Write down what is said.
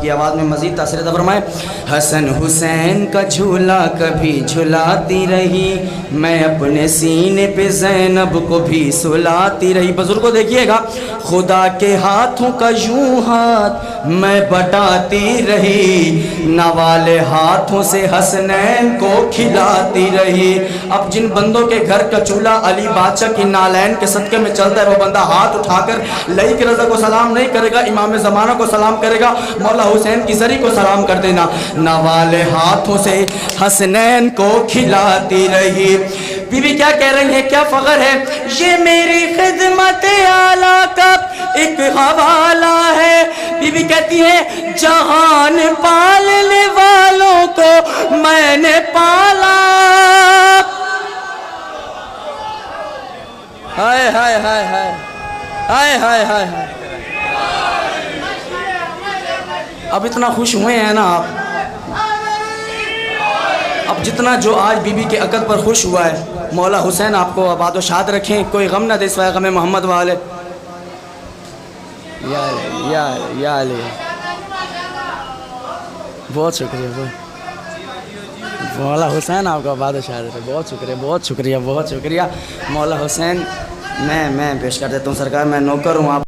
की आवाज़ में मज़ीद तासीर अता फरमाए। हसन हुसैन का झूला कभी झुलाती रही, मैं अपने सीने पे ज़ैनब को भी सुलाती रही। बुजुर्गों देखिएगा, खुदा के हाथों का यूं हाथ मैं बटाती रही, नवाले हाथों से हसनैन को खिलाती रही। अब जिन बंदों के घर का चूल्हा अली बादशाह की नालैन के सदक़े में चलता है, वो बंदा हाथ उठाकर लई के रज़ा को सलाम नहीं करेगा, इमाम ज़माना को सलाम करेगा, मौला हुसैन की सरी को सलाम कर देना। नवाले हाथों से हसनैन को खिलाती रही। बीबी क्या कह रही है, क्या फ़ख्र है, ये मेरी खिदमत आला का एक हवाला है। बीबी कहती है, जहान पालने वालों को मैंने पाला। हाय हाय हाय हाय हाय हाय हाय हाय। अब इतना खुश हुए हैं ना आप, अब जितना जो आज बीबी के अक़द पर खुश हुआ है, मौला हुसैन आपको आबाद व शाद रखें, कोई गम ना दे सिवाय गम मोहम्मद वाले। या बहुत शुक्रिया, मौला हुसैन आपका आबाद व शाद रखे। बहुत शुक्रिया, बहुत शुक्रिया, बहुत शुक्रिया मौला हुसैन। मैं पेश कर देता हूँ सरकार, मैं नौकर हूँ आप